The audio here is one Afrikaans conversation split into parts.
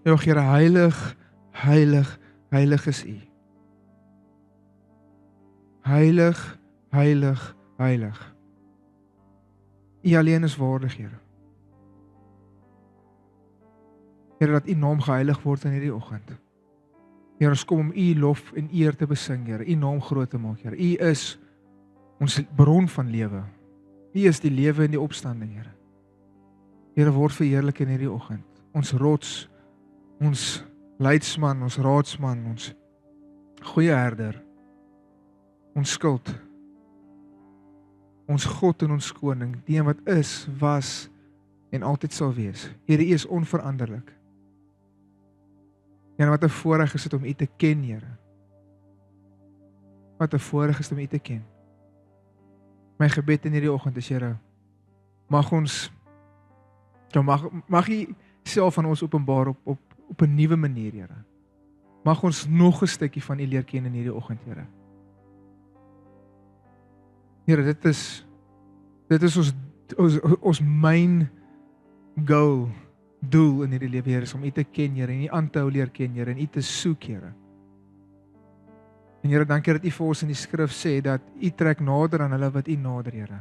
Ja, Here, heilig, heilig, heilig is U. Heilig, heilig, heilig. U alleen is waardig, Here. Here, dat U naam geheilig word in hierdie oggend. Here, ons kom om U lof en eer te besing, Here. U naam groot te maak, Here. U is ons bron van lewe. U is die lewe en die opstanding, Here. Here, word verheerlik in hierdie oggend. Ons rots, ons leidsman, ons raadsman, ons goeie herder, ons skild, ons God en ons koning, die een wat is, was en altyd sal wees. Here, U is onveranderlik. En wat 'n voorreg is dit om U te ken, Here. Wat 'n voorreg is dit om U te ken. My gebed in hierdie oggend is, Here, mag ons, mag U self aan ons openbaar op 'n nuwe manier, Here. Mag ons nog 'n stukkie van U leer ken in hierdie oggend, Here. Here, dit is ons main goal, doel in hierdie lewe, Here, is om U te ken, Here, en U aan te hou leer ken, Here, en U te soek, Here. En Here, dankie dat U vir ons in die skrif sê dat U trek nader aan hulle wat U nader, Here.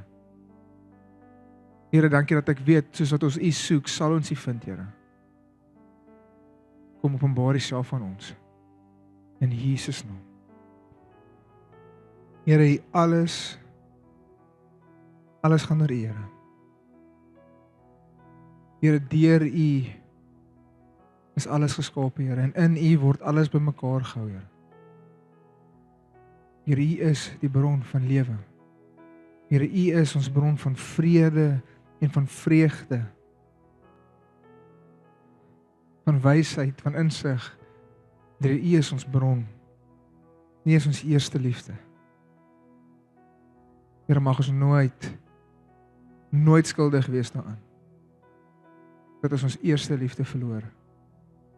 Here, dankie dat ek weet, soos wat ons U soek, sal ons U vind, Here. Kom openbaar U self aan ons. In Jesus naam. Here, U alles gaan oor U, Here. Here, deur U is alles geskape, Here, en in U word alles bymekaar gehou, Here. Here, U is die bron van lewe. Here, U is ons bron van vrede en van vreugde, van wysheid, van insig. Here, U is ons bron. U is ons eerste liefde. Here, mag ons nooit skuldig wees daaraan dat ons eerste liefde verloor,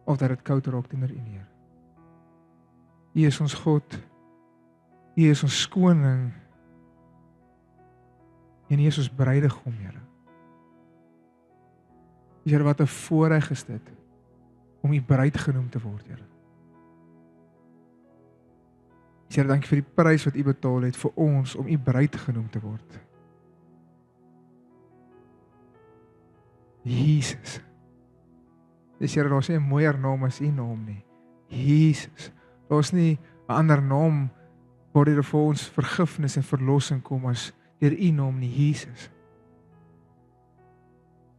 of dat dit koud raak teenoor U, Heer. U is ons God, U is ons koning, en U is ons bruidegom, Here. Here, wat 'n voorreg is dit, om U bruid genoem te word, Here. Here, dankie vir die prys wat U betaal het vir ons, om U bruid genoem te word. Jesus. Dis, Here, daar is nie 'n mooier naam as U naam nie. Jesus. Daar is nie 'n ander naam waar dit vir ons vergifnis en verlossing kom as deur U naam nie, Jesus.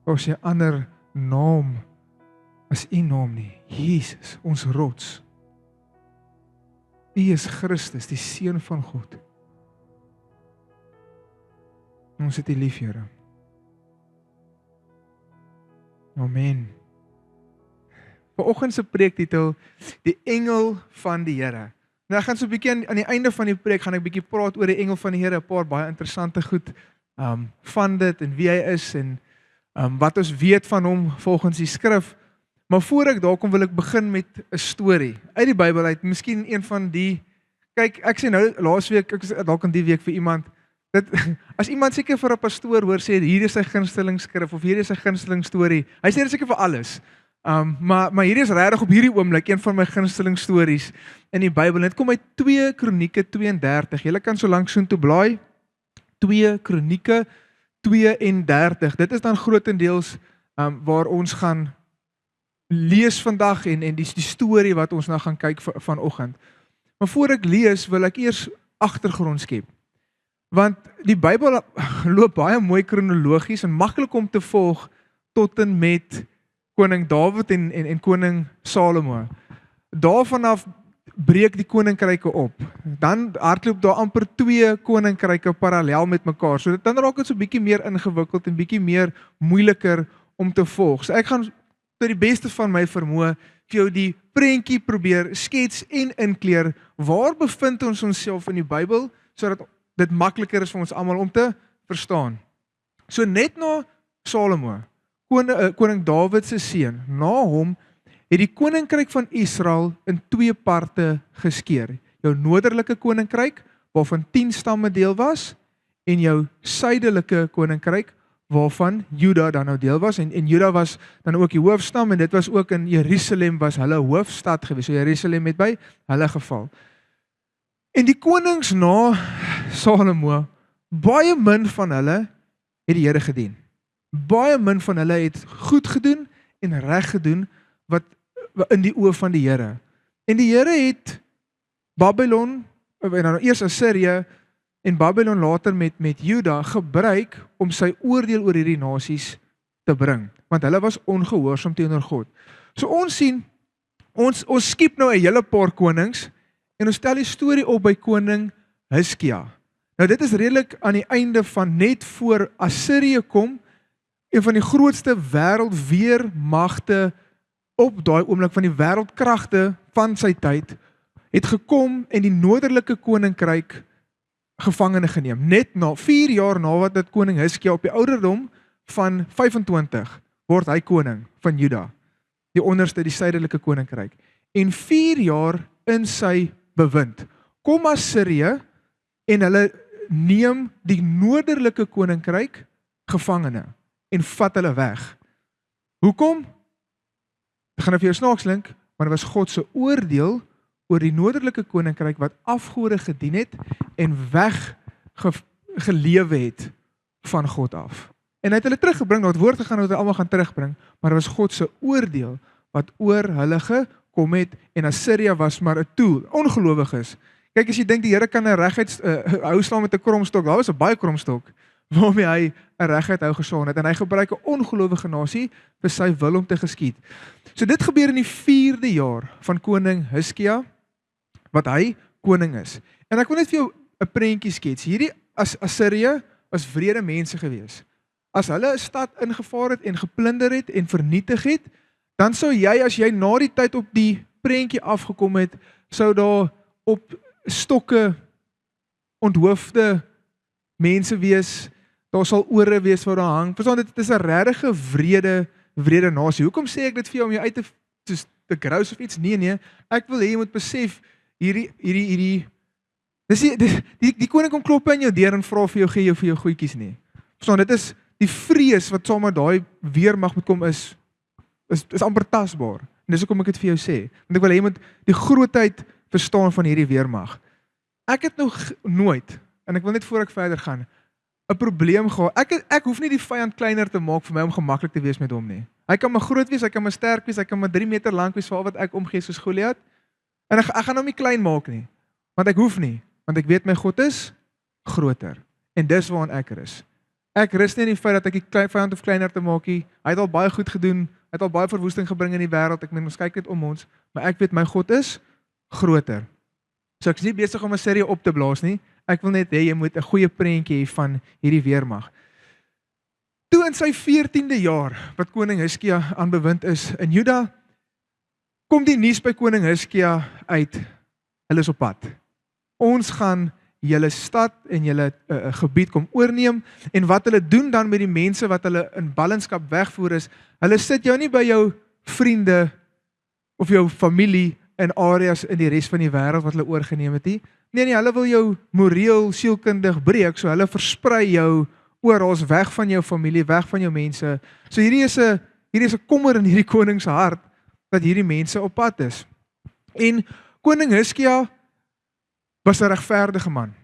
Daar is nie 'n ander naam as U naam nie, Jesus, ons rots. U is Christus, die Seun van God. Ons het U lief, Here. Amen. Vanoggend se preektitel, die engel van die Here. Nou ek gaan so 'n bietjie aan die einde van die preek gaan ek bietjie praat oor die engel van die Here, 'n paar baie interessante goed van dit en wie hy is en wat ons weet van hom volgens die skrif. Maar voor ek daar kom wil ek begin met 'n storie uit die Bybel uit. Miskien een van die, kyk, ek sê nou laasweek, ek sê dalk in die week vir iemand, dit, as iemand seker vir 'n pastoor hoor sê hier is sy gunsteling skrif of hier is sy gunsteling storie, hy sê dit seker vir alles. Maar hier is regtig op hierdie oomblik een van my gunsteling stories in die Bybel. Dit kom uit 2 Kronieke 32. Julle kan so lank soontoe blaai. 2 Kronieke 32. Dit is dan grootendeels waar ons gaan lees vandag en die storie wat ons nou gaan kyk vanoggend. Maar voor ek lees, wil ek eers agtergrond skep. Want die Bybel loop baie mooi kronologies en maklik om te volg tot en met koning Dawid en koning Salomo. Daarvanaf breek die koninkryke op. Dan hardloop daar amper 2 koninkryke parallel met mekaar. So dan raak dit so bietjie meer ingewikkeld en bietjie meer moeiliker om te volg. So ek gaan tot die beste van my vermoë vir jou die prentjie probeer skets en inkleer. Waar bevind ons onsself in die Bybel sodat dit makliker is vir ons almal om te verstaan. So net na Salomo, koning Dawid se seun, na hom het die koninkryk van Israel in 2 parte geskeur. Jou noordelike koninkryk waarvan 10 stamme deel was en jou suidelike koninkryk waarvan Juda dan nou deel was, en Juda was dan ook die hoofstam, en dit was ook in Jerusalem, was hulle hoofstad gewees, so Jerusalem het by hulle geval. En die konings na Salomo, baie min van hulle het die Here gedien. Baie min van hulle het goed gedoen en reg gedoen wat in die oë van die Here. En die Here het Babylon, en dan eers Assirië en Babylon later met Juda gebruik om sy oordeel oor hierdie nasies te bring, want hulle was ongehoorsaam teenoor God. So ons sien, ons skiep nou 'n hele paar konings en ons stel die storie op by koning Hizkia. Nou dit is redelik aan die einde van net voor Assirië kom, een van die grootste wêreldweermagte op daai oomblik van die wêreldkragte van sy tyd, het gekom en die noordelike koninkryk gevangene geneem. Net na 4 jaar na wat dit koning Hizkia op die ouderdom van 25 word hy koning van Juda, die onderste, die suidelike koninkryk. En 4 jaar in sy bewind kom Assirië en hulle neem die noordelike koninkryk gevangene en vat hulle weg. Hoekom? Ek gaan vir jou snaaks klink, maar dit was God se oordeel oor die noordelike koninkryk wat afgode gedien het en weggelewe het van God af. En hy het hulle teruggebring, dat woord gegaan het hulle almal gaan terugbring, maar dit was God se oordeel wat oor hulle gekom het, en Assirië was maar 'n tool, ongelowiges. Kyk, as jy dink die Here kan 'n reguit hou slaan met 'n kromstok, daar was 'n baie kromstok waarmee hy 'n reguit hou geslaan het, en hy gebruik 'n ongelowige nasie vir sy wil om te geskied. So dit gebeur in die 4de jaar van koning Hizkia, wat hy koning is. En ek wil net vir jou 'n prentjie skets. Hierdie Assirië was wrede mense gewees. As hulle 'n stad ingevaar het en geplunder het en vernietig het, dan sou jy, as jy na die tyd op die prentjie afgekom het, sou daar op stokke onthoofde mense wees, daar sal ore wees wat daar hang. Verstaan, dit is 'n regtige wrede nasie. Hoekom sê ek dit vir jou om jou uit te grous of iets? Nee, ek wil hê jy moet besef, die koning kom klop in jou deur en vra vir jou, gee jou vir jou goedjies nie. Verstaan, dit is die vrees wat saam met daai weermag moet kom is amper tasbaar. En dis hoekom ek dit vir jou sê. Want ek wil hê jy moet die grootheid verstaan van hierdie weermag. Ek het nog nooit, en ek wil net voor ek verder gaan, 'n probleem gehad. Ek hoef nie die vyand kleiner te maak vir my om gemaklik te wees met hom nie. Hy kan maar groot wees, hy kan maar sterk wees, hy kan maar 3 meter lank wees vir wat ek omgee soos Goliat. En ek gaan hom nie klein maak nie. Want ek hoef nie, want ek weet my God is groter. En dis waaraan ek rus. Ek rus nie in die feit dat ek die vyand of kleiner te maak nie. Hy het al baie goed gedoen, hy het al baie verwoesting gebring in die wêreld. Ek meen, ons kyk net om ons, maar ek weet my God is groter. So ek is nie besig om 'n serie op te blaas nie. Ek wil net hê jy moet 'n goeie prentjie hê van hierdie weermag. Toe in sy 14de jaar wat koning Hizkia aan bewind is in Juda, kom die nuus by koning Hizkia uit, hulle is op pad. Ons gaan julle stad en julle gebied kom oorneem, en wat hulle doen dan met die mense wat hulle in ballingskap wegvoer is, hulle sit jou nie by jou vriende of jou familie in areas in die res van die wêreld wat hulle oorgeneem het nie. Nee, hulle wil jou moreel, sielkundig breek, so hulle versprei jou oral weg van jou familie, weg van jou mense. So hierdie is 'n kommer in hierdie koning se hart, dat hierdie mense op pad is. En koning Hizkia was 'n regverdige man.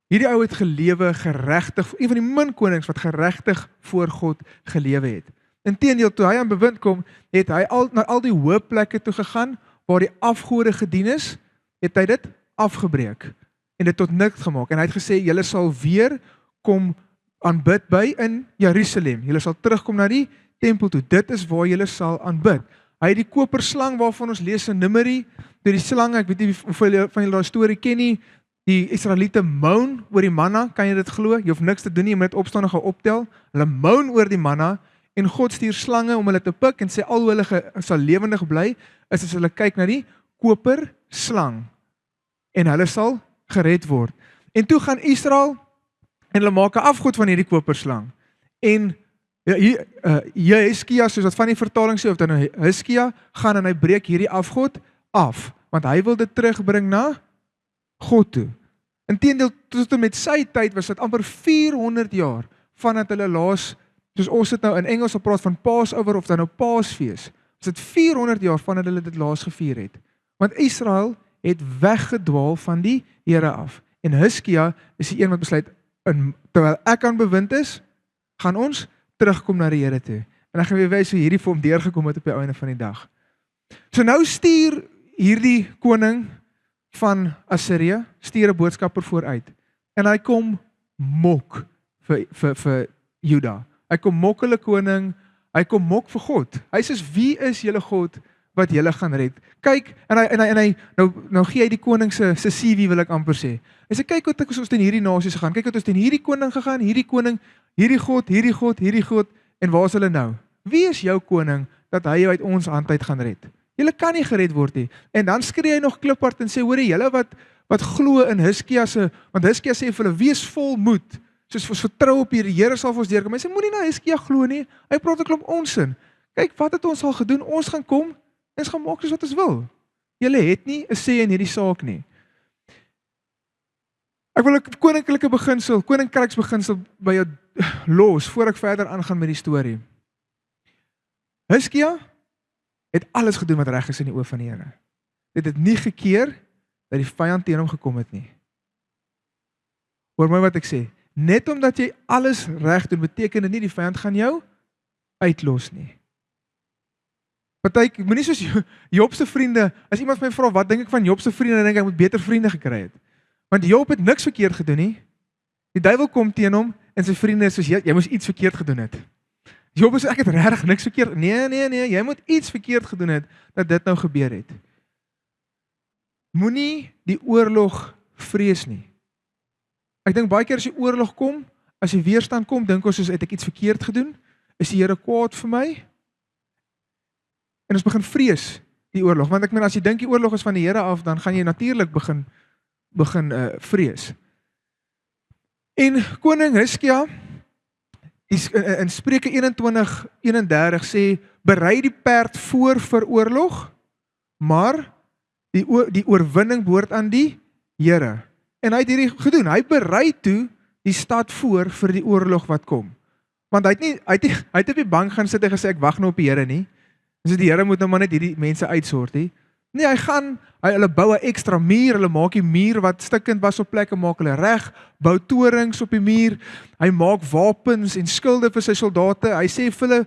Hierdie ou het gelewe geregtig, een van die min konings wat geregtig voor God gelewe het. Inteendeel, toe hy aan bewind kom, het hy na al die hoë plekke toe gegaan, waar die afgode gedien is, het hy dit afgebreek en dit tot niks gemaak. En hy het gesê, julle sal weer kom aanbid by in Jerusalem. Julle sal terugkom na die tempel toe. Dit is waar julle sal aanbid. Hy het die koperslang waarvan ons lees in Numeri, toe die slang, ek weet nie hoeveel van julle daai storie ken nie, die Israeliete moan oor die manna, kan jy dit glo? Jy hoef niks te doen nie, jy moet dit opstaan en gaan optel. Hulle moan oor die manna, en God stuur slange om hulle te pik, en sê al hoe hulle sal lewendig bly, is as hulle kyk na die koperslang, en hulle sal gered word. En toe gaan Israel, en hulle maak 'n afgod van hierdie koperslang. En Hizkia, soos wat van die vertaling sê, of dan nou Hizkia, gaan en hy breek hierdie afgod af, want hy wil dit terugbring na God toe. Inteendeel, tot en met sy tyd was dit amper 400 jaar, vandat hulle laas soos ons dit nou in Engels praat van Passover of dan nou Paasfees, is dit 400 jaar vandat hulle dit laas gevier het. Want Israel het weggedwaal van die Here af. En Hizkia is die een wat besluit, terwyl ek aan bewind is, gaan ons terugkom na die Here toe. En ek gaan weer wys hoe hierdie vir hom deurgekom het op die einde van die dag. So nou stuur hierdie koning van Assirië, stuur 'n boodskapper vooruit. En hy kom mok vir Juda. Hy kom mok hulle koning, hy kom mok vir God. Hy sê, wie is julle God wat julle gaan red? Kyk, en hy nou gee hy die koning se CV, wil ek amper sê. Hy sê, kyk wat ons teen hierdie nasies gegaan, kyk wat ons teen hierdie koning gegaan, hierdie koning, hierdie God, en waar is hulle nou? Wie is jou koning, dat hy jou uit ons hand uit gaan red? Julle kan nie gered word nie. En dan skree hy nog kliphard en sê, hoorie, julle wat glo in Hizkia se, want Hizkia sê vir hulle, wees vol moed, soos ons vertrou op die Here sal vir ons deurkom. Hy sê, moenie na Hizkia glo nie, hy praat 'n klomp onsin. Kyk, wat het ons al gedoen? Ons gaan kom, en ons gaan maak soos wat ons wil. Julle het nie 'n sê in hierdie saak nie. Ek wil 'n koninkryksbeginsel by jou los, voor ek verder aangaan met die storie. Hizkia het alles gedoen wat reg is in die oë van die Here. Dit het nie gekeer dat die vyand teen hom gekom het nie. Hoor my wat ek sê, net omdat jy alles reg doen, beteken dit nie die vyand gaan jou uitlos nie. Partyk, moenie soos Job se vriende, as iemand my vra, wat dink ek van Job se vriende, dan dink ek moet beter vriende gekry het. Want Job het niks verkeerd gedoen nie. Die duiwel kom teen hom, en sy vriende is soos, jy moes iets verkeerd gedoen het. Job sê, ek het regtig niks verkeerd. Nee, jy moet iets verkeerd gedoen het, dat dit nou gebeur het. Moenie die oorlog vrees nie. Ek dink baie keer as die oorlog kom, as die weerstand kom, dink ons soos, het ek iets verkeerd gedoen? Is die Here kwaad vir my? En ons begin vrees die oorlog, want ek meen, as jy dink die oorlog is van die Here af, dan gaan jy natuurlik begin vrees. En koning Hizkia, in Spreuke 21:31 sê, berei die perd voor vir oorlog, maar die oorwinning behoort aan die Here. En hy het hierdie gedoen, hy berei toe die stad voor vir die oorlog wat kom. Want hy het op die bank gaan sit en gesê, ek wag nou op die Here nie. Dus die Here moet nou maar net hierdie mense uitsort nie. Nee, hulle bou 'n ekstra muur, hulle maak die muur wat stikkend was op plekke, maak hulle reg, bou torings op die muur, hy maak wapens en skilde vir sy soldate, hy sê vir hulle,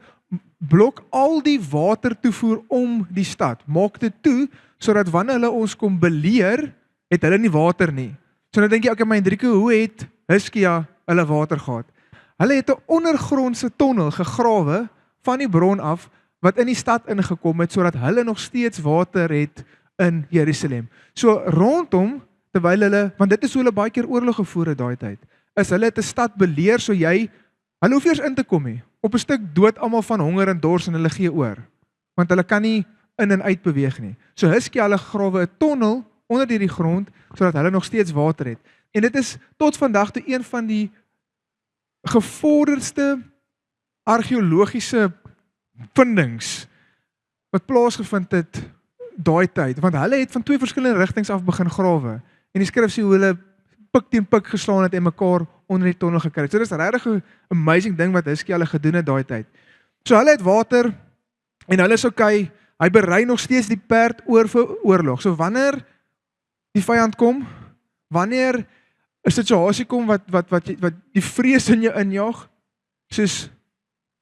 blok al die water toevoer om die stad, maak dit toe, sodat wanneer hulle ons kom beleer, het hulle nie water nie. So nou dink jy, okay, my Hendrike, hoe het Hizkia hulle water gehad? Hulle het 'n ondergrondse tonnel gegrawe van die bron af, wat in die stad ingekom het, sodat hulle nog steeds water het in Jerusalem. So rondom, terwyl hulle, want dit is hoe hulle baie keer oorlog gevoer het daai tyd, is hulle het 'n stad beleer, so hulle hoef nie eens in te kom nie. Op 'n stuk dood almal van honger en dors en hulle gee oor. Want hulle kan nie in en uit beweeg nie. So Hizkia, hulle grawe 'n tonnel onder die grond, sodat hulle nog steeds water het. En dit is tot vandag toe een van die gevorderdste argeologiese vindings wat plaasgevind het daai tyd, want hulle het van 2 verskillende rigtings af begin grawe, en die skrif sê hoe hulle pik teen pik geslaan het en mekaar onder die tonnel gekry het. So dis regtig 'n amazing ding wat Hizkia hulle gedoen het daai tyd. So hulle het water, en hulle is okay, hy berei nog steeds die perd oor vir oorlog. So wanneer die vyand kom, wanneer 'n situasie kom wat die vrees in jou injaag, soos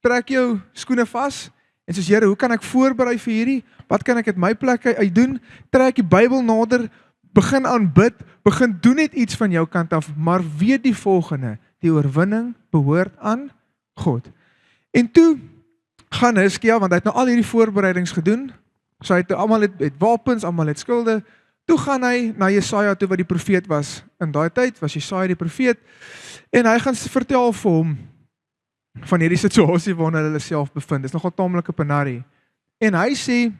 trek jou skoene vas, en soos, Here, hoe kan ek voorberei vir hierdie? Wat kan ek uit my plek uit doen? Trek die Bybel nader, begin aanbid, begin doen net iets van jou kant af, maar weet die volgende, die oorwinning behoort aan God. En toe gaan Hizkia, want hy het nou al hierdie voorbereidings gedoen, so hy het almal het wapens, almal het skilde, toe gaan hy na Jesaja toe wat die profeet was. In daai tyd was Jesaja die profeet, en hy gaan vertel vir hom van hierdie situasie waarin hulle self bevind. Dit is nogal taamlik 'n penarie. En hy sê,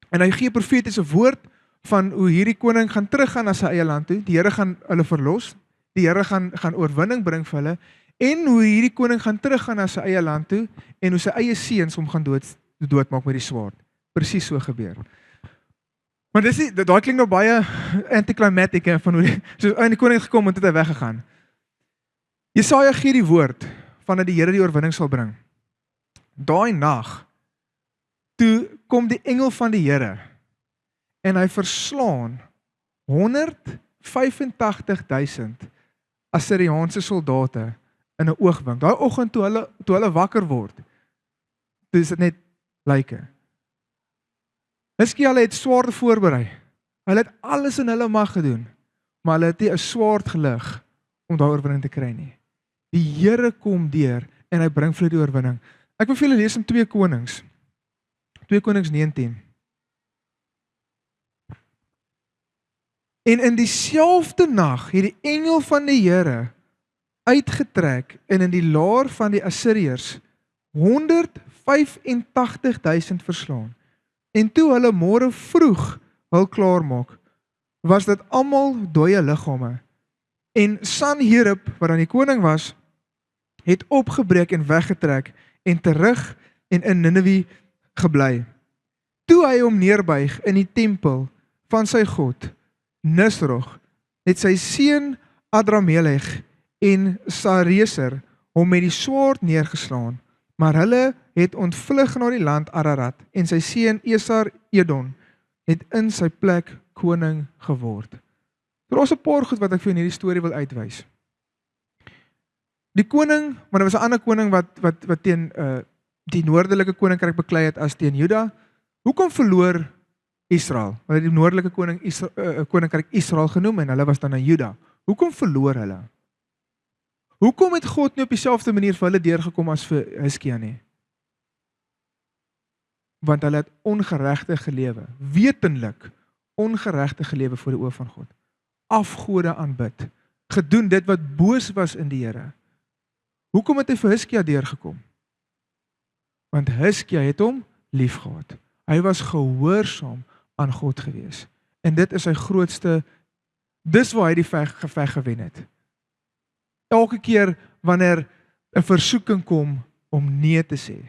en hy gee profetiese woord van hoe hierdie koning gaan teruggaan na sy eie land toe, die Here gaan hulle verlos, die Here gaan oorwinning bring vir hulle, en hoe hierdie koning gaan teruggaan na sy eie land toe, en hoe sy eie seuns hom gaan doodmaak met die swaard. Presies so gebeur. Maar daai klink nou baie anticlimactic, van hoe die koning gekom en toe hy weggegaan. Jesaja gee die woord van dat die Here die oorwinning sal bring. Daai nag, toe kom die engel van die Here en hy verslaan 185.000 Assiriaanse soldate in 'n oogwink. Daai oggend toe hulle wakker word, toe is dit net lyke. Hizkia het swaarde voorberei. Hulle het alles in hulle mag gedoen, maar hulle het nie 'n swaard gelig om daai oorwinning te kry nie. Die Here kom deur en hy bring vir die oorwinning. Ek wil vir julle lees in 2 Konings. 2 Konings 19. En in dieselfde nag het die engel van die Here uitgetrek en in die laar van die Assiriërs 185.000 verslaan. En toe hulle môre vroeg wil klaarmaak, was dit almal dooie liggame. En Sanherib, wat dan die koning was, het opgebreek en weggetrek en terug en in Ninive gebly. Toe hy hom neerbuig in die tempel van sy God, Nisrog, het sy seun Adramelech en Sareser hom met die swaard neergeslaan, maar hulle het ontvlug na die land Ararat en sy seun Esar-Edon het in sy plek koning geword. Daar is 'n paar goed wat ek vir in hierdie storie wil uitwys. Die koning, maar daar was 'n ander koning wat teen die noordelike koninkryk beklei het as teen Juda. Hoekom verloor Israel? Hulle het die noordelike koninkryk Israel genoem en hulle was dan na Juda. Hoekom verloor hulle? Hoekom het God nie op dieselfde manier vir hulle deurgekom as vir Hizkia nie? Want hulle het ongeregtig gelewe, wetenlik ongeregtig gelewe voor die oë van God. Afgode aanbid, gedoen dit wat boos was in die Here. Hoekom het hy vir Hizkia deurgekom? Want Hizkia het hom liefgehad. Hy was gehoorsaam aan God gewees. En dit is sy grootste, dis waar hy die geveg gewen het. Elke keer wanneer 'n versoeking kom om nee te sê.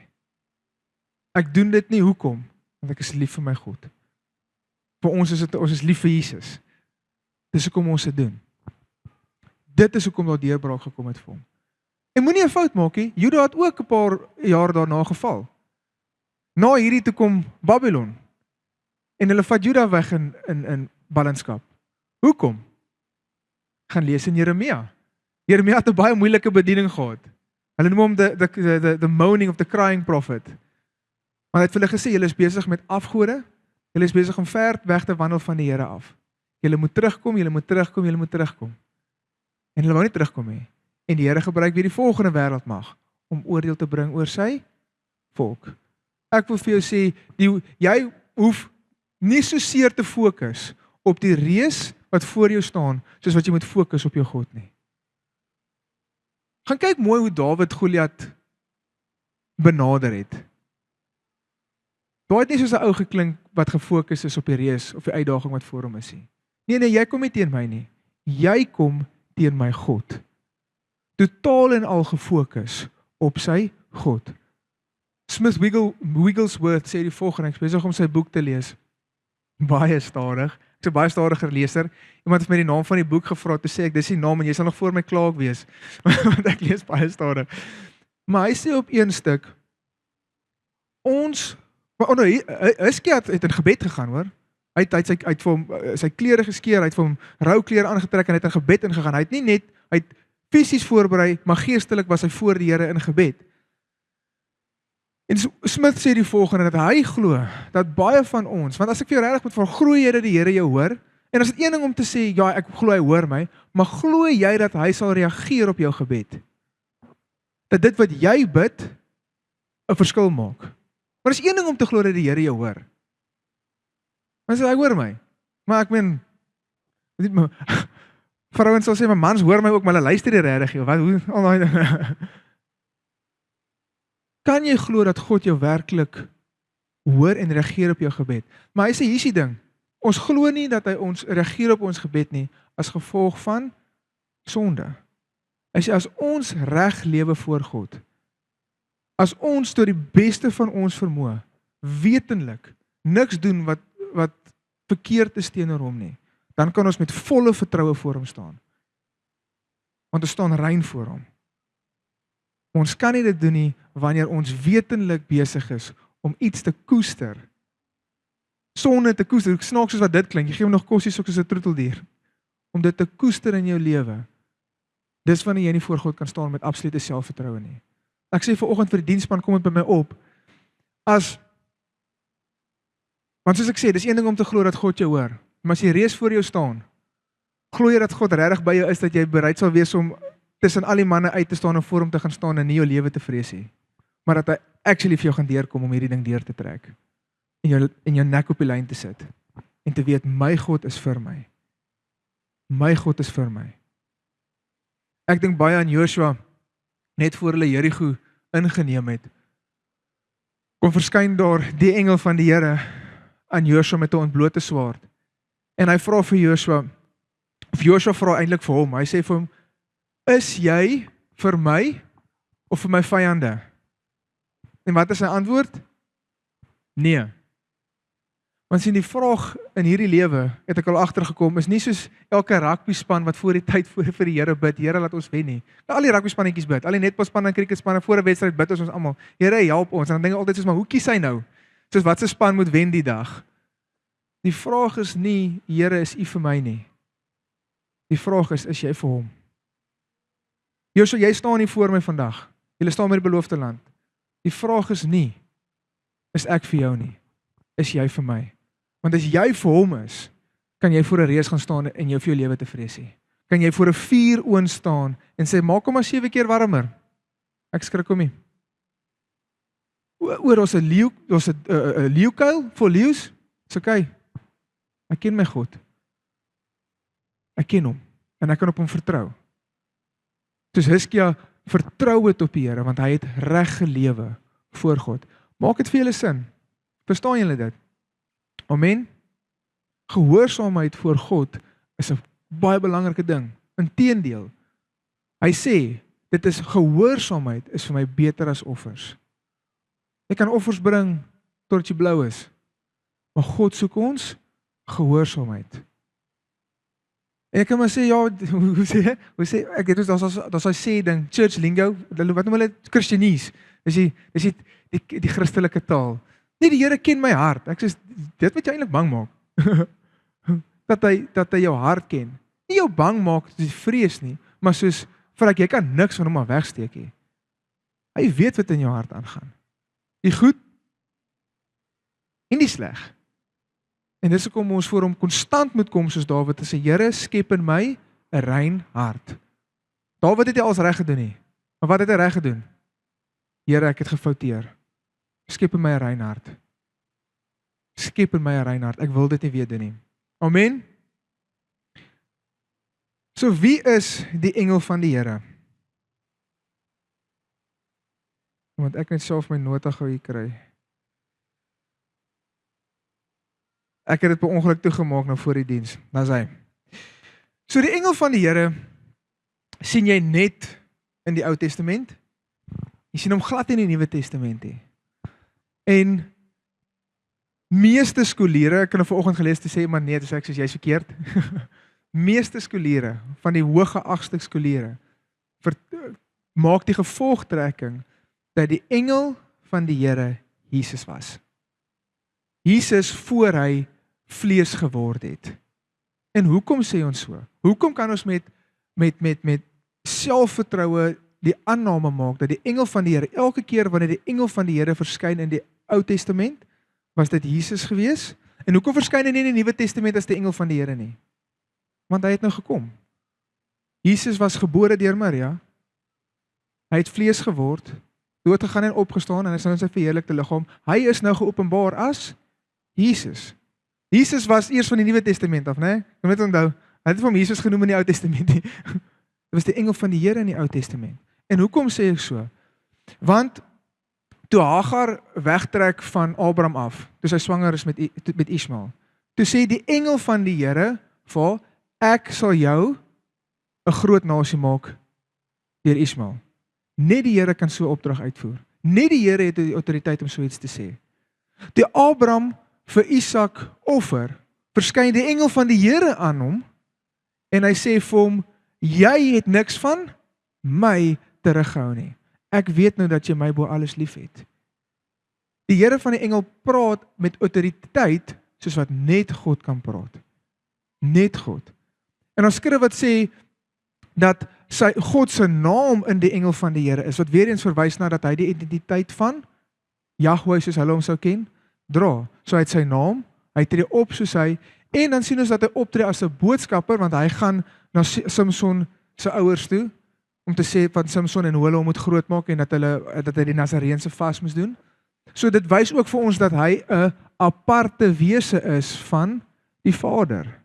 Ek doen dit nie hoekom? Want ek is lief vir my God. Vir ons is dit, ons is lief vir Jesus. Dis hoekom ons dit doen. Dit is hoekom daar deurbraak gekom het vir hom. En moenie 'n fout maak nie, Juda het ook 'n paar jaar daarna geval. Na hierdie toe kom Babylon. En hulle vat Juda weg in ballingskap. Hoekom? Gaan lees in Jeremia. Jeremia het 'n baie moeilike bediening gehad. Hulle noem hom the moaning of the crying prophet. Maar hy het vir hulle gesê, julle is besig met afgode, julle is besig om ver weg te wandel van die Here af. Julle moet terugkom, julle moet terugkom, julle moet terugkom. En hulle wou nie terugkom nie. En die Here gebruik weer die volgende wêreldmag om oordeel te bring oor sy volk. Ek wil vir jou sê, jy hoef nie so seer te fokus op die reus wat voor jou staan, soos wat jy moet fokus op jou God nie. Gaan kyk mooi hoe Dawid Goliat benader het. Daai het nie soos 'n ou geklink wat gefokus is op die reus of die uitdaging wat voor hom is nie. Nee, jy kom nie teen my nie. Jy kom teen my God. Totaal en al gefokus op sy God. Smith Wigglesworth sê die volgende, ek is besig om sy boek te lees. Baie stadig. Ek is 'n baie stadiger leser. Iemand het my die naam van die boek gevra, toe sê ek, dis die naam en jy sal nog voor my klaar wees. Want ek lees baie stadig. Maar hy sê op een stuk, Hizkia het in gebed gegaan, hoor. Hy het vir hom sy klere geskeur, hy het vir hom rou klere aangetrek en hy het in gebed ingegaan. Hy het nie net, hy het fisies voorberei, maar geestelik was hy voor die Here in gebed. En Smith sê die volgende, dat hy glo, dat baie van ons, want as ek vir jou regtig moet vra, glo jy dat die Here jou hoor? En as dit een ding om te sê, ja, ek glo hy hoor my, maar glo jy dat hy sal reageer op jou gebed? Dat dit wat jy bid, 'n verskil maak. Maar is een ding om te glo dat die Here jou hoor. Maar hy hoor my. Maar ek meen, vrouens sal sê, my mans hoor my ook, maar hulle luister nie regtig nie. Wat hoe al daai kan jy glo dat God jou werklik hoor en reageer op jou gebed? Maar hy sê hier is die ding. Ons glo nie dat hy ons reageer op ons gebed nie as gevolg van sonde. Hy sê as ons reg lewe voor God, as ons tot die beste van ons vermoë, wetenlik niks doen wat verkeerd is teenoor hom nie, dan kan ons met volle vertroue voor hom staan. Want ons staan rein voor hom. Ons kan nie dit doen nie wanneer ons wetenlik besig is om iets te koester. Sonde te koester, snaaks soos wat dit klink, jy gee hom nog kossies soos 'n troeteldier. Om dit te koester in jou lewe. Dis wanneer jy nie voor God kan staan met absolute selfvertroue nie. Ek sê vanoggend vir die diensspan, kom dit by my op. Want soos ek sê, dis een ding om te glo dat God jou hoor. Maar as jy reus voor jou staan, glo jy dat God regtig by jou is, dat jy bereid sal wees om tussen al die manne uit te staan en voor hom te gaan staan en nie jou lewe te vrees nie. Maar dat hy actually vir jou gaan deurkom om hierdie ding deur te trek. En jou nek op die lyn te sit. En te weet, my God is vir my. My God is vir my. Ek dink baie aan Joshua, net voor hulle Jerigo ingeneem het. Kom verskyn daar die engel van die Here aan Joshua met 'n ontblote swaard. En hy vra vir Joshua, of Joshua vra eintlik vir hom, hy sê vir hom, is jy vir my of vir my vyande? En wat is sy antwoord? Nee. Want sien, die vraag in hierdie lewe, het ek al agtergekom, is nie soos elke rugbyspan wat voor die tyd vir die Here bid, Here laat ons wen nie. Al die rugbyspannetjies bid, al die netbalspanne en cricketspanne voor 'n wedstryd bid ons almal, Here help ons. En dan dink ek altyd soos, maar hoe kies hy nou? Soos wat se span moet wen die dag? Die vraag is nie, Here, is U vir my nie. Die vraag is jy vir hom? Joshua, jy staan hier voor my vandag. Jy staan met die beloofde land. Die vraag is nie, is ek vir jou nie? Is jy vir my? Want as jy vir hom is, kan jy voor 'n reus gaan staan en jou vir jou lewe te vrees nie. Kan jy voor 'n vuur oond staan en sê, maak hom maar 7 keer warmer. Ek skrik hom nie. Daar's 'n leeukuil vir leeu's. Dis okay. Ek ken my God. Ek ken hom en ek kan op hom vertrou. Soos Hizkia vertrou het op die Here, want hy het reg gelewe voor God. Maak dit vir julle sin? Verstaan julle dit? Amen. Gehoorsaamheid voor God is 'n baie belangrike ding. Inteendeel, hy sê, dit is gehoorsaamheid is vir my beter as offers. Jy kan offers bring tot jy blou is, maar God soek ons gehoorsaamheid. En ek kan maar sê, ja, hoe sê ek het daar's hy sê ding, church lingo, wat noem hulle Christianese, dis die Christelike taal. Nee, die Here ken my hart. Ek sê, dit wat jy eintlik bang maak. dat hy jou hart ken. Nie jou bang maak, dis vrees nie, maar soos, vir jy kan niks van hom maar wegsteek nie. Hy weet wat in jou hart aangaan. Die goed en die sleg. En dis hoekom ons voor hom konstant moet kom soos Dawid en sê, Here, skep in my 'n rein hart. Dawid het nie alles reg gedoen nie. Maar wat het hy reg gedoen? Here, ek het gefouteer. Skep in my 'n rein hart. Skep in my 'n rein hart. Ek wil dit nie weer doen nie. Amen. So wie is die engel van die Here? Want ek net self my nota gou hier kry. Ek het dit per ongeluk toegemaak nou voor die diens. Daar's hy. So die engel van die Here sien jy net in die Ou Testament. Jy sien hom glad in die Nuwe Testament nie. En meeste skoliere, ek het nou vanoggend gelees te sê, maar nee, dis ek soos jy's verkeerd. Meeste skoliere, van die hooggeagste skoliere, maak die gevolgtrekking dat die engel van die Here Jesus was. Jesus voor hy vlees geword het. En hoekom sê ons so? Hoekom kan ons met selfvertroue die aanname maak dat die engel van die Here, elke keer wanneer die engel van die Here verskyn in die Ou Testament, was dit Jesus gewees? En hoekom verskyn hy nie in die Nuwe Testament as die engel van die Here nie? Want hy het nou gekom. Jesus was gebore deur Maria. Hy het vlees geword, dood gegaan en opgestaan en hy is nou in sy verheerlikte liggaam. Hy is nou geopenbaar as Jesus. Jesus was eers van die Nuwe Testament af, né? Jy moet onthou, hy het hom Jesus genoem in die Ou Testament nie. Dit was die engel van die Here in die Ou Testament. En hoekom sê ek so? Want toe Hagar wegtrek van Abraham af, toe sy swanger is met Ismael, toe sê die engel van die Here vir ek sal jou 'n groot nasie maak deur Ismael. Net die Here kan so 'n opdrag uitvoer. Net die Here het die autoriteit om so iets te sê. Toe Abraham vir Isak offer, verskyn die engel van die Here aan hom en hy sê vir hom, jy het niks van my teruggehou nie. ek weet nou dat jy my bo alles lief het. Die Here van die engel praat met autoriteit, soos wat net God kan praat. Net God. En ons skrif wat sê, dat God se naam in die engel van die Here is, wat weer eens verwys na dat hy die identiteit van Jahwe, soos hulle hom sou ken, dra. So hy het sy naam, hy tree op soos hy, en dan sien ons dat hy optree as 'n boodskapper, want hy gaan na Samson se ouers toe, om te sê van Samson en hoe hulle hom moet grootmaak, en dat hy die Nazareense vas moes doen. So dit wys ook vir ons dat hy 'n aparte wese is van die Vader.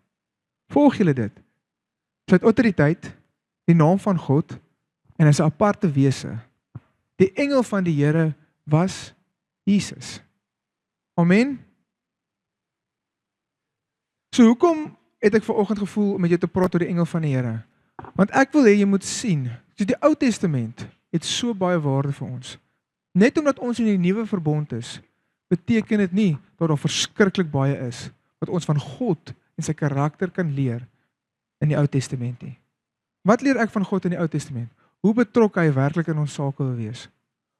Volg julle dit? Sy het autoriteit, die naam van God, en hy is 'n aparte wese. Die engel van die Here was Jesus. Amen. So hoekom het ek vanoggend gevoel om met jou te praat oor die engel van die Here? Want ek wil hê jy moet sien, so die Ou Testament het so baie waarde vir ons. Net omdat ons in die nuwe verbond is, beteken dit nie dat daar verskriklik baie is wat ons van God en sy karakter kan leer in die Ou Testament nie. Wat leer ek van God in die Ou Testament? Hoe betrokke hy werklik in ons sake wil wees?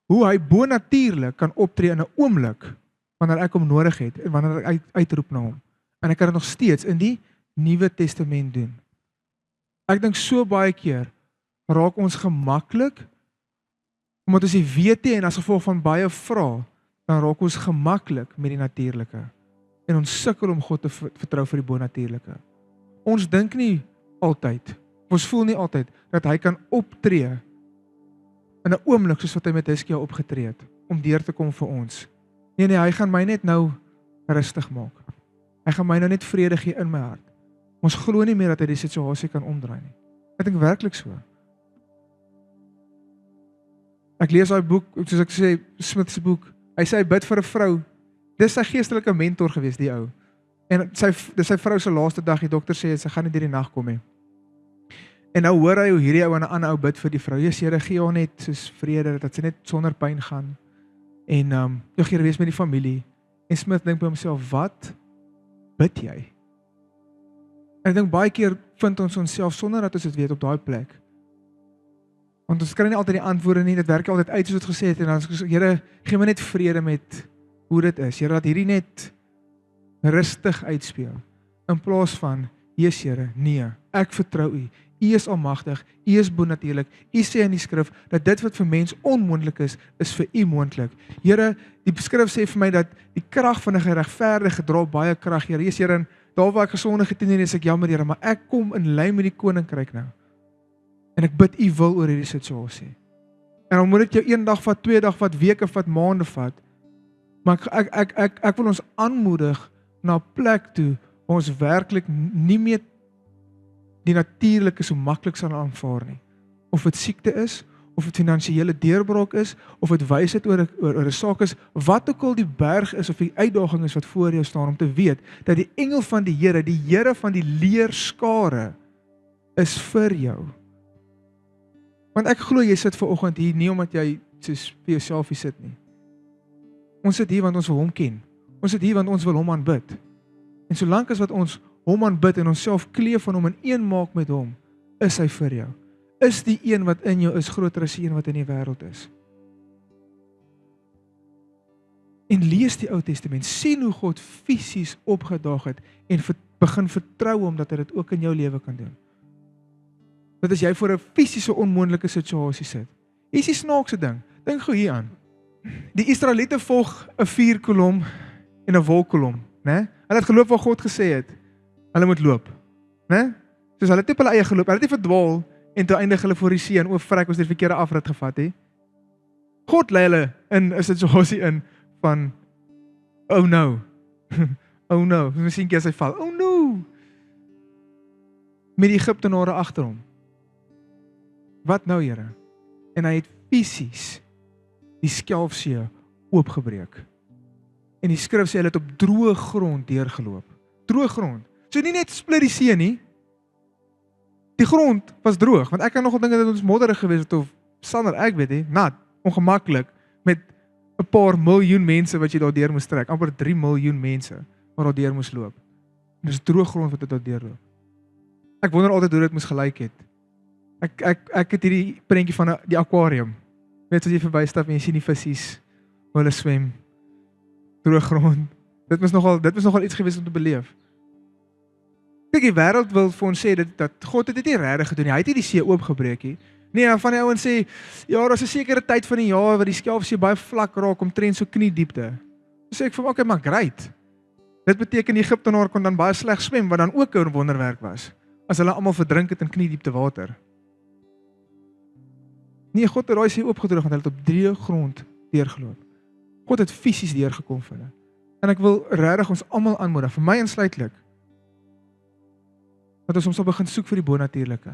Hoe hy bonatuurlik kan optree in 'n oomblik wanneer ek hom nodig het en wanneer ek uitroep na hom. En ek kan dit nog steeds in die Nuwe Testament doen. Ek dink so baie keer raak ons gemaklik omdat ons die weet en as gevolg van baie vrae, dan raak ons gemaklik met die natuurlike. En ons sukkel om God te vertrou vir die bonatuurlike. Ons dink nie altyd, ons voel nie altyd dat hy kan optree in 'n oomblik soos wat hy met Hizkia opgetree het om deur te kom vir ons. Nee, hy gaan my net nou rustig maak. Hy gaan my nou net vrede gee in my hart. Ons glo nie meer dat hy die situasie kan omdraai nie. Ek dink werklik so. Ek lees daai boek, soos ek sê, Smith se boek. Hy sê hy bid vir 'n vrou. Dis sy geestelike mentor gewees, die ou. En dis sy vrou se laaste dag, die dokter sê sy gaan nie deur die nag kom nie. En nou hoor hy hoe hierdie ou en 'n ander ou bid vir die vrou. Jesus Here, gee haar net soos vrede, dat sy net sonder pyn gaan. En jou Here wees met die familie. En Smith dink by homself, wat bid jy? En ek dink baie keer vind ons onsself sonder dat ons dit weet op daai plek. Want ons kry nie altyd die antwoorde nie, dit werk altyd uit soos dit gesê het, en dan sê Here, gee my net vrede met hoe dit is. Here, laat hierdie net rustig uitspeel. In plaas van, Jesus Here, nee, ek vertrou U. U is almagtig, U is bonatuurlik. U sê in die skrif dat dit wat vir mens onmoontlik is vir U moontlik. Here, die skrif sê vir my dat die krag van 'n geregverdige dra baie krag, Here. Jesus Here, daar waar ek gesondig het en ek jammer, Here, maar ek kom in lyn met die koninkryk nou. En ek bid U wil oor hierdie situasie. En dan moet dit jou 1 dag vat, 2 dag vat, weke vat, maande vat. Maar ek wil ons aanmoedig na 'n plek toe waar ons werklik nie meer die natuurlike so maklik sal aanvaar nie. Of dit siekte is, of dit finansiële deurbraak is, of dit wysheid oor 'n saak is, wat ook al die berg is of die uitdaging is wat voor jou staan, om te weet dat die engel van die Here van die leerskare is vir jou. Want ek glo jy sit vanoggend hier nie omdat jy soos vir jouself hier sit nie. Ons sit hier want ons wil hom ken. Ons sit hier want ons wil hom aanbid. En solank as wat ons hom aanbid en onsself kleef van hom en een maak met hom, is hy vir jou. Is die een wat in jou is groter as die een wat in die wêreld is. En lees die Ou Testament, sien hoe God fisies opgedaag het en begin vertrou hom dat hy dit ook in jou lewe kan doen. Dat as jy voor 'n fisiese onmoontlike situasie sit. Hier is die snaakse ding. Dink gou hier aan. Die Israeliete volg 'n vuurkolom en 'n wolkkolom, né? Hulle het geloop waar God gesê het. Hulle moet loop, né? Soos hulle het op hulle eie geloop. Hulle het nie verdwaal en toe eindig hulle voor die see en o, vrek, ons het die verkeerde afrit gevat, hè? God lei hulle in 'n situasie in van oh no. Oh no, miskien keer hy val. Oh no. Met die Egiptenare agter hom. Wat nou, Here? En hy het fisies die Skelfsee oopgebreek. En die skrif sê hulle het op droë grond deurgeloop. Droë grond. So nie net split die see nie. Die grond was droog, want ek kan nogal dink dat ons modderig gewees het of sander, ek weet nie, nat, ongemaklik met 'n paar miljoen mense wat jy daar deur moes trek, amper 3 miljoen mense wat daar deur moes loop. En dis droë grond wat dit daar deurloop. Ek wonder altyd hoe dit moes gelyk het. Ek het hierdie prentjie van die akwarium. Weet as jy verbystap en jy sien die vissies, hoe hulle swem, droë grond. Dit was nogal iets gewees om te beleef. Kyk, die wêreld wil vir ons sê dat God het dit nie regtig gedoen nie. Hy het nie die see oopgebreek nie. Nee, van die ouens sê, ja, daar's 'n sekere tyd van die jaar waar die Schelfsee baie vlak raak omtrent so kniediepte. Sê ek vir hom, okay, maar great. Dit beteken die Egiptenaar kon dan baie sleg swem, wat dan ook 'n wonderwerk was, as hulle almal verdrink het in kniediepte water. Nee, God het daai see oopgedroog want hulle het op droë grond deurgeloop. God het fisies deurgekom vir hulle. En ek wil regtig ons almal aanmoedig, vir my insluitlik, dat ons sal begin soek vir die bonatuurlike.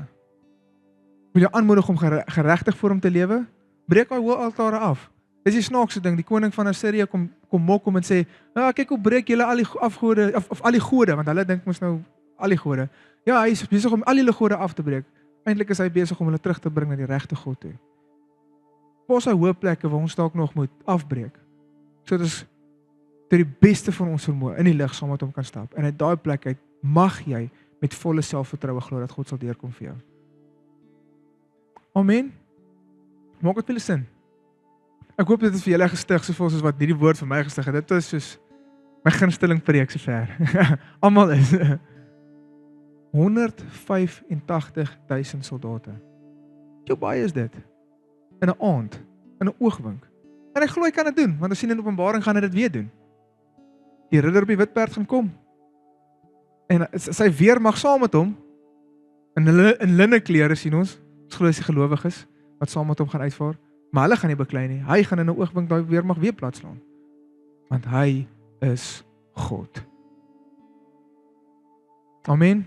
Wil jy aanmoedig om geregtig voor hom te lewe? Breek daai hoë altare af. Dis die snaakse ding, die koning van Assirië kom mok hom en sê, "Ja, kyk hoe breek julle al die afgode of al die gode," want hulle dink mos nou al die gode. Ja, hy is besig om al die gode af te breek. Eintlik is hy besig om hulle terug te bring na die regte God toe. Ons hoë plekke waar ons dalk nog moet afbreek. So dit is tot die beste van ons vermoë in die lig saam met hom kan stap. En uit daai plek uit mag jy met volle selfvertroue glo dat God sal deurkom vir jou. Amen. Maak dit veel sin. Ek hoop dit het vir julle gestig soos wat hierdie woord vir my gestig het. Dit is soos my gunsteling preek sover. Almal is 185.000 soldate. Hoe baie is dit? In 'n aand, in 'n oogwink. En ek glo hy kan dit doen, want as sien in Openbaring gaan hy dit weer doen. Die ridder op die wit perd gaan kom. En sy weermag saam met hom in linne klere sien ons glo hy gelowiges wat saam met hom gaan uitvaar, maar hulle gaan nie beklei nie. Hy gaan in 'n oogwink daai weermag weer plaatslaan. Want hy is God. Amen.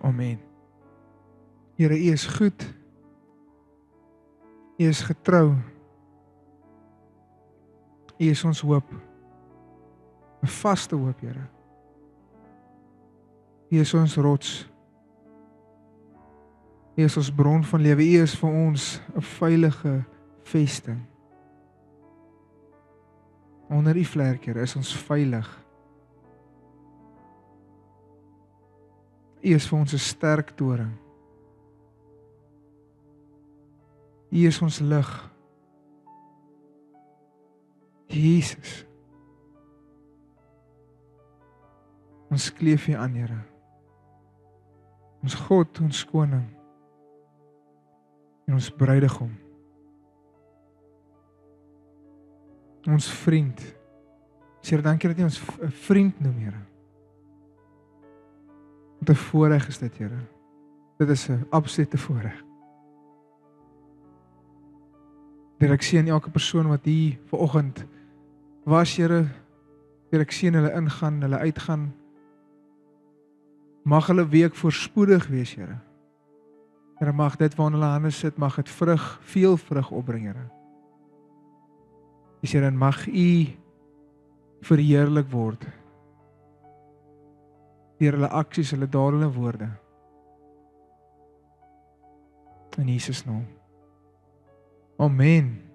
Amen. Here, U is goed. U is getrou. U is ons hoop. 'n Vaste hoop, Here. U is ons rots. U is ons bron van lewe. U is vir ons 'n veilige vesting. Onder U vlerk, Here, is ons veilig. U is vir ons 'n sterk toring. U is ons lig. Jesus. Ons kleef U aan, Here. Ons God, ons koning. En ons bruidegom. Ons vriend. Here, dankie dat U ons 'n vriend noem, Here. Wat 'n voorreg is dit, Here. Dit is 'n absolute voorreg. Here, ek sien elke persoon wat hier vanoggend was, Here. Here, ek sien hulle ingaan, hulle uitgaan. Mag hulle week voorspoedig wees, Here. Here, mag dit waar hulle hande sit, mag dit vrug, veel vrug opbring, Here. Here, en mag U verheerlik word deur hulle aksies, hulle dade, hulle woorde. In Jesus naam. Amen.